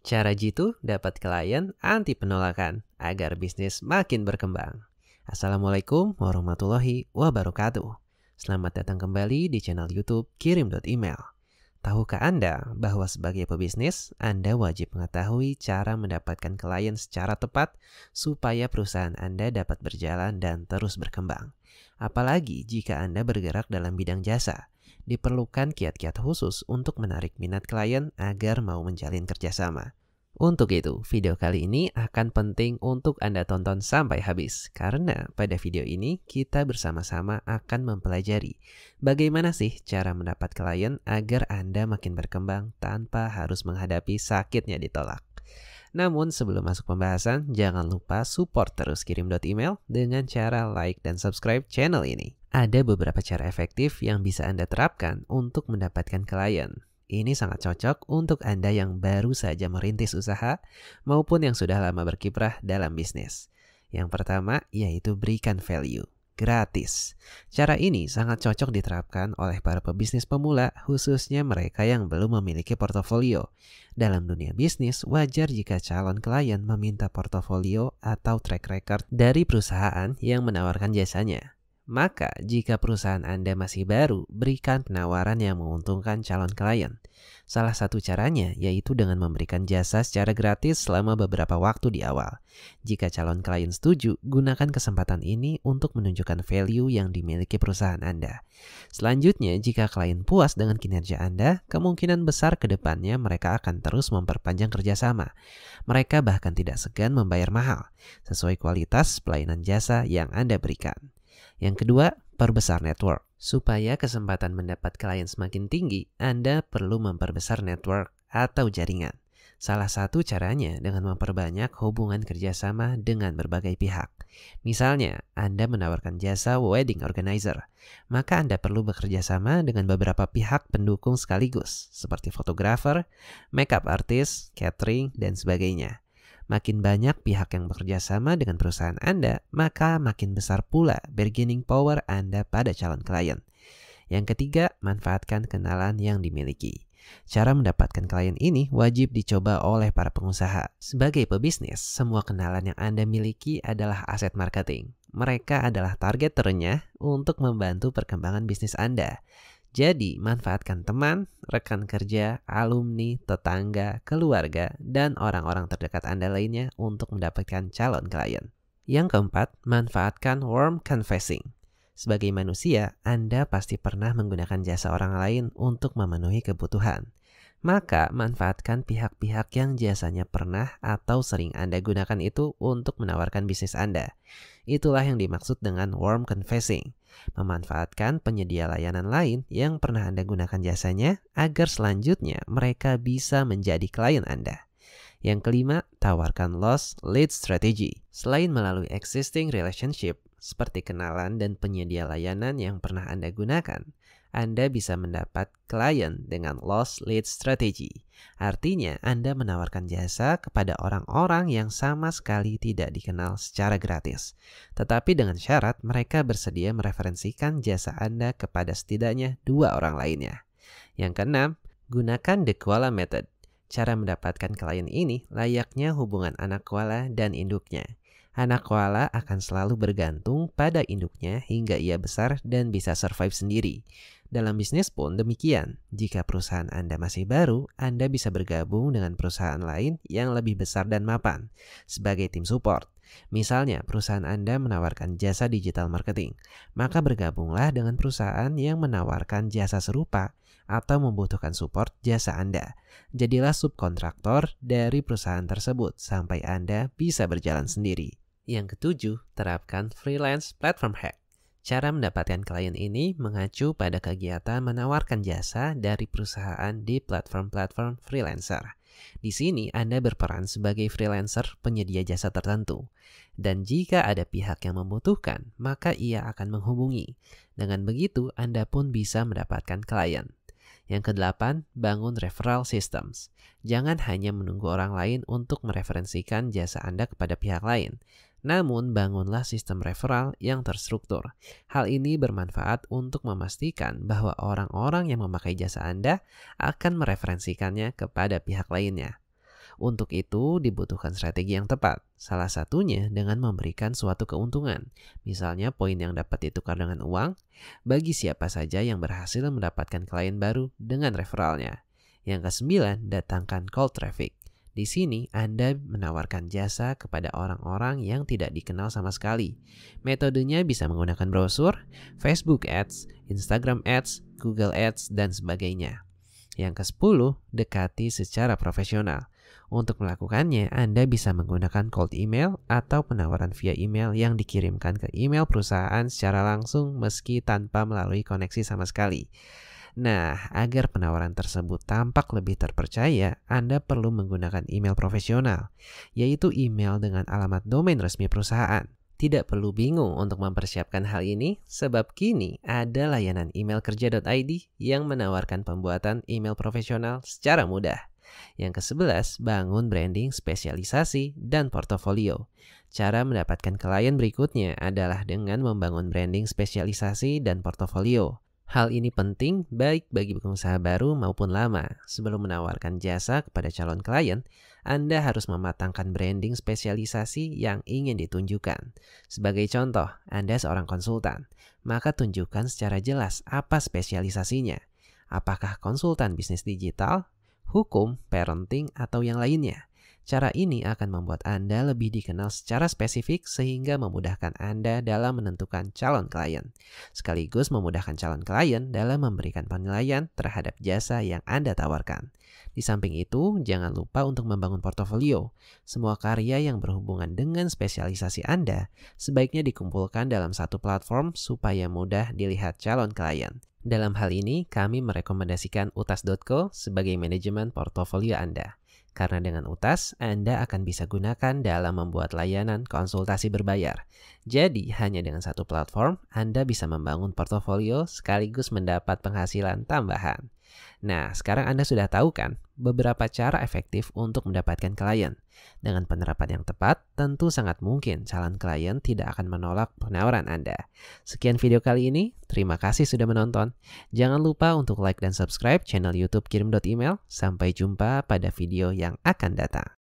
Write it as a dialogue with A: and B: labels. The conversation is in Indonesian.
A: Cara jitu dapat klien anti penolakan agar bisnis makin berkembang. Assalamualaikum warahmatullahi wabarakatuh. Selamat datang kembali di channel YouTube Kirim.email. Tahukah Anda bahwa sebagai pebisnis, Anda wajib mengetahui cara mendapatkan klien secara tepat supaya perusahaan Anda dapat berjalan dan terus berkembang. Apalagi jika Anda bergerak dalam bidang jasa. Diperlukan kiat-kiat khusus untuk menarik minat klien agar mau menjalin kerjasama. Untuk itu, video kali ini akan penting untuk Anda tonton sampai habis. Karena pada video ini kita bersama-sama akan mempelajari bagaimana sih cara mendapat klien agar Anda makin berkembang tanpa harus menghadapi sakitnya ditolak. Namun sebelum masuk pembahasan, jangan lupa support terus Kirim.email dengan cara like dan subscribe channel ini. Ada beberapa cara efektif yang bisa Anda terapkan untuk mendapatkan klien. Ini sangat cocok untuk Anda yang baru saja merintis usaha maupun yang sudah lama berkiprah dalam bisnis. Yang pertama yaitu berikan value. Gratis. Cara ini sangat cocok diterapkan oleh para pebisnis pemula, khususnya mereka yang belum memiliki portofolio. Dalam dunia bisnis, wajar jika calon klien meminta portofolio atau track record dari perusahaan yang menawarkan jasanya. Maka, jika perusahaan Anda masih baru, berikan penawaran yang menguntungkan calon klien. Salah satu caranya yaitu dengan memberikan jasa secara gratis selama beberapa waktu di awal. Jika calon klien setuju, gunakan kesempatan ini untuk menunjukkan value yang dimiliki perusahaan Anda. Selanjutnya, jika klien puas dengan kinerja Anda, kemungkinan besar ke depannya mereka akan terus memperpanjang kerjasama. Mereka bahkan tidak segan membayar mahal, sesuai kualitas pelayanan jasa yang Anda berikan. Yang kedua, perbesar network. Supaya kesempatan mendapat klien semakin tinggi, Anda perlu memperbesar network atau jaringan. Salah satu caranya dengan memperbanyak hubungan kerjasama dengan berbagai pihak. Misalnya, Anda menawarkan jasa wedding organizer, maka Anda perlu bekerja sama dengan beberapa pihak pendukung sekaligus, seperti fotografer, makeup artist, catering, dan sebagainya. Makin banyak pihak yang bekerja sama dengan perusahaan Anda, maka makin besar pula bargaining power Anda pada calon klien. Yang ketiga, manfaatkan kenalan yang dimiliki. Cara mendapatkan klien ini wajib dicoba oleh para pengusaha. Sebagai pebisnis, semua kenalan yang Anda miliki adalah aset marketing. Mereka adalah target terenyah untuk membantu perkembangan bisnis Anda. Jadi, manfaatkan teman, rekan kerja, alumni, tetangga, keluarga, dan orang-orang terdekat Anda lainnya untuk mendapatkan calon klien. Yang keempat, manfaatkan warm canvassing. Sebagai manusia, Anda pasti pernah menggunakan jasa orang lain untuk memenuhi kebutuhan. Maka, manfaatkan pihak-pihak yang jasanya pernah atau sering Anda gunakan itu untuk menawarkan bisnis Anda. Itulah yang dimaksud dengan warm canvassing. Memanfaatkan penyedia layanan lain yang pernah Anda gunakan jasanya agar selanjutnya mereka bisa menjadi klien Anda. Yang kelima, tawarkan lost lead strategy. Selain melalui existing relationship, seperti kenalan dan penyedia layanan yang pernah Anda gunakan, Anda bisa mendapat klien dengan lost lead strategy. Artinya, Anda menawarkan jasa kepada orang-orang yang sama sekali tidak dikenal secara gratis. Tetapi dengan syarat mereka bersedia mereferensikan jasa Anda kepada setidaknya 2 orang lainnya. Yang keenam, gunakan the koala method. Cara mendapatkan klien ini layaknya hubungan anak koala dan induknya. Anak koala akan selalu bergantung pada induknya hingga ia besar dan bisa survive sendiri. Dalam bisnis pun demikian. Jika perusahaan Anda masih baru, Anda bisa bergabung dengan perusahaan lain yang lebih besar dan mapan sebagai tim support. Misalnya, perusahaan Anda menawarkan jasa digital marketing, maka bergabunglah dengan perusahaan yang menawarkan jasa serupa atau membutuhkan support jasa Anda. Jadilah subkontraktor dari perusahaan tersebut sampai Anda bisa berjalan sendiri. Yang ketujuh, terapkan freelance platform hack. Cara mendapatkan klien ini mengacu pada kegiatan menawarkan jasa dari perusahaan di platform-platform freelancer. Di sini Anda berperan sebagai freelancer penyedia jasa tertentu. Dan jika ada pihak yang membutuhkan, maka ia akan menghubungi. Dengan begitu, Anda pun bisa mendapatkan klien. Yang kedelapan, bangun referral systems. Jangan hanya menunggu orang lain untuk mereferensikan jasa Anda kepada pihak lain. Namun, bangunlah sistem referral yang terstruktur. Hal ini bermanfaat untuk memastikan bahwa orang-orang yang memakai jasa Anda akan mereferensikannya kepada pihak lainnya. Untuk itu dibutuhkan strategi yang tepat. Salah satunya dengan memberikan suatu keuntungan. Misalnya poin yang dapat ditukar dengan uang bagi siapa saja yang berhasil mendapatkan klien baru dengan referralnya. Yang kesembilan, datangkan cold traffic. Di sini Anda menawarkan jasa kepada orang-orang yang tidak dikenal sama sekali. Metodenya bisa menggunakan brosur, Facebook Ads, Instagram Ads, Google Ads, dan sebagainya. Yang ke-10, dekati secara profesional. Untuk melakukannya, Anda bisa menggunakan cold email atau penawaran via email yang dikirimkan ke email perusahaan secara langsung meski tanpa melalui koneksi sama sekali. Nah, agar penawaran tersebut tampak lebih terpercaya, Anda perlu menggunakan email profesional, yaitu email dengan alamat domain resmi perusahaan. Tidak perlu bingung untuk mempersiapkan hal ini, sebab kini ada layanan emailkerja.id yang menawarkan pembuatan email profesional secara mudah. Yang ke-11, bangun branding, spesialisasi, dan portofolio. Cara mendapatkan klien berikutnya adalah dengan membangun branding, spesialisasi, dan portofolio. Hal ini penting baik bagi pengusaha baru maupun lama. Sebelum menawarkan jasa kepada calon klien, Anda harus mematangkan branding spesialisasi yang ingin ditunjukkan. Sebagai contoh, Anda seorang konsultan, maka tunjukkan secara jelas apa spesialisasinya. Apakah konsultan bisnis digital, hukum, parenting, atau yang lainnya? Cara ini akan membuat Anda lebih dikenal secara spesifik sehingga memudahkan Anda dalam menentukan calon klien, sekaligus memudahkan calon klien dalam memberikan penilaian terhadap jasa yang Anda tawarkan. Di samping itu, jangan lupa untuk membangun portofolio. Semua karya yang berhubungan dengan spesialisasi Anda sebaiknya dikumpulkan dalam satu platform supaya mudah dilihat calon klien. Dalam hal ini, kami merekomendasikan utas.co sebagai manajemen portofolio Anda. Karena dengan Utas, Anda akan bisa gunakan dalam membuat layanan konsultasi berbayar. Jadi, hanya dengan satu platform, Anda bisa membangun portofolio sekaligus mendapat penghasilan tambahan. Nah, sekarang Anda sudah tahu kan beberapa cara efektif untuk mendapatkan klien. Dengan penerapan yang tepat, tentu sangat mungkin calon klien tidak akan menolak penawaran Anda. Sekian video kali ini, terima kasih sudah menonton. Jangan lupa untuk like dan subscribe channel YouTube Kirim.email. Sampai jumpa pada video yang akan datang.